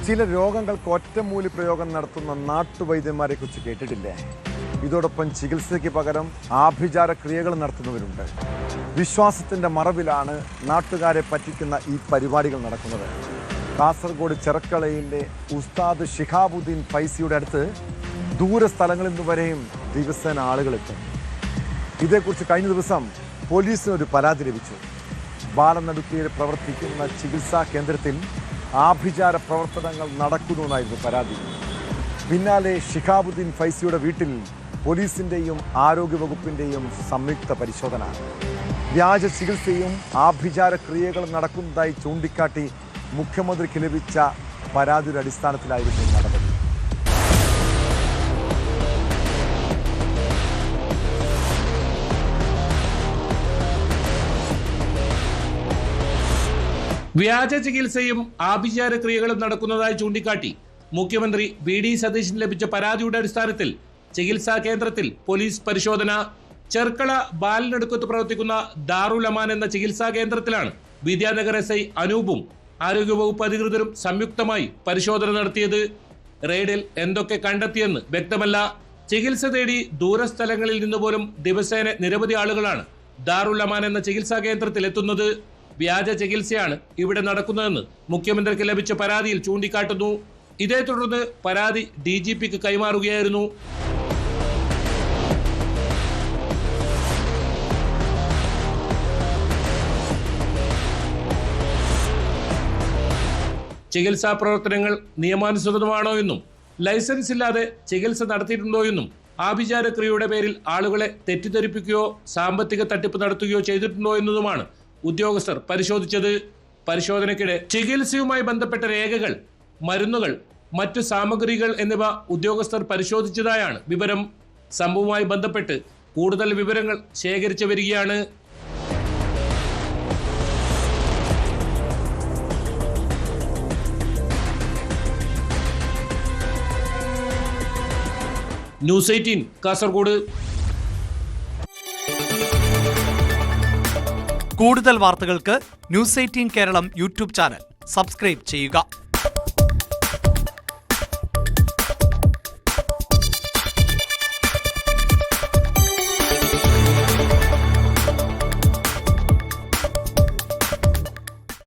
ചില രോഗങ്ങൾക്ക് ഒറ്റമൂലി പ്രയോഗം നടത്തുന്ന നാട്ടുവൈദ്യന്മാരെ കുറിച്ച് കേട്ടിട്ടില്ലേ? ഇതോടൊപ്പം ചികിത്സയ്ക്ക് പകരം ആഭിചാര ക്രിയകൾ നടത്തുന്നവരുണ്ട്. വിശ്വാസത്തിൻ്റെ മറവിലാണ് നാട്ടുകാരെ പറ്റിക്കുന്ന ഈ പരിപാടികൾ നടക്കുന്നത്. കാസർഗോഡ് ചെറക്കളയിലെ ഉസ്താദ് ഷിഹാബുദ്ദീൻ ഫൈസിയുടെ അടുത്ത് ദൂര സ്ഥലങ്ങളിൽ നിന്ന് വരെയും ദിവസേന ആളുകളെത്തും. ഇതേക്കുറിച്ച് കഴിഞ്ഞ ദിവസം പോലീസിനൊരു പരാതി ലഭിച്ചു. ബാലനടുക്കിയിൽ പ്രവർത്തിക്കുന്ന ചികിത്സാ കേന്ദ്രത്തിൽ ആഭിചാര പ്രവർത്തനങ്ങൾ നടക്കുന്നുവെന്നായിരുന്നു പരാതി. പിന്നാലെ ഷിഹാബുദ്ദീൻ ഫൈസിയുടെ വീട്ടിൽ പോലീസിൻ്റെയും ആരോഗ്യവകുപ്പിൻ്റെയും സംയുക്ത പരിശോധന. വ്യാജ ചികിത്സയും ആഭിചാര ക്രിയകളും നടക്കുന്നതായി ചൂണ്ടിക്കാട്ടി മുഖ്യമന്ത്രിക്ക് ലഭിച്ച പരാതിയുടെ അടിസ്ഥാനത്തിലായിരുന്നു നടപടി. വ്യാജ ചികിത്സയും ആഭിചാര ക്രിയകളും നടക്കുന്നതായി ചൂണ്ടിക്കാട്ടി മുഖ്യമന്ത്രി വി.ഡി. സതീശന് ലഭിച്ച പരാതിയുടെ അടിസ്ഥാനത്തിൽ ചികിത്സാ കേന്ദ്രത്തിൽ പോലീസ് പരിശോധന. ചെർക്കള ബാലനടുക്കത്ത് പ്രവർത്തിക്കുന്ന ദാറുൽ അമാൻ എന്ന ചികിത്സാ കേന്ദ്രത്തിലാണ് വിദ്യാനഗർ എസ്.ഐ. അനൂപും ആരോഗ്യവകുപ്പ് അധികൃതരും സംയുക്തമായി പരിശോധന നടത്തിയത്. റെയ്ഡിൽ എന്തൊക്കെ കണ്ടെത്തിയെന്ന് വ്യക്തമല്ല. ചികിത്സ തേടി ദൂരസ്ഥലങ്ങളിൽ നിന്ന് പോലും ദിവസേന നിരവധി ആളുകളാണ് ദാറുൽ അമാൻ എന്ന ചികിത്സാ കേന്ദ്രത്തിൽ എത്തുന്നത്. വ്യാജ ചികിത്സയാണ് ഇവിടെ നടക്കുന്നതെന്ന് മുഖ്യമന്ത്രിക്ക് ലഭിച്ച പരാതിയിൽ ചൂണ്ടിക്കാട്ടുന്നു. ഇതേ തുടർന്ന് പരാതി DGPക്ക് കൈമാറുകയായിരുന്നു. ചികിത്സാ പ്രവർത്തനങ്ങൾ നിയമാനുസൃതമാണോ എന്നും ലൈസൻസ് ഇല്ലാതെ ചികിത്സ നടത്തിയിട്ടുണ്ടോ എന്നും ആഭിചാര ക്രിയയുടെ പേരിൽ ആളുകളെ തെറ്റിദ്ധരിപ്പിക്കുകയോ സാമ്പത്തിക തട്ടിപ്പ് നടത്തുകയോ ചെയ്തിട്ടുണ്ടോ എന്നതുമാണ് ഉദ്യോഗസ്ഥർ പരിശോധിച്ചത്. പരിശോധനയ്ക്കിടെ ചികിത്സയുമായി ബന്ധപ്പെട്ട രേഖകൾ, മരുന്നുകൾ, മറ്റു സാമഗ്രികൾ എന്നിവ ഉദ്യോഗസ്ഥർ പരിശോധിച്ചതായാണ് വിവരം. സംഭവവുമായി ബന്ധപ്പെട്ട് കൂടുതൽ വിവരങ്ങൾ ശേഖരിച്ചു വരികയാണ്. ന്യൂസ് 18 കാസർഗോഡ്. കൂടുതൽ വാർത്തകൾക്ക് news 18 Keralam YouTube channel subscribe ചെയ്യുക.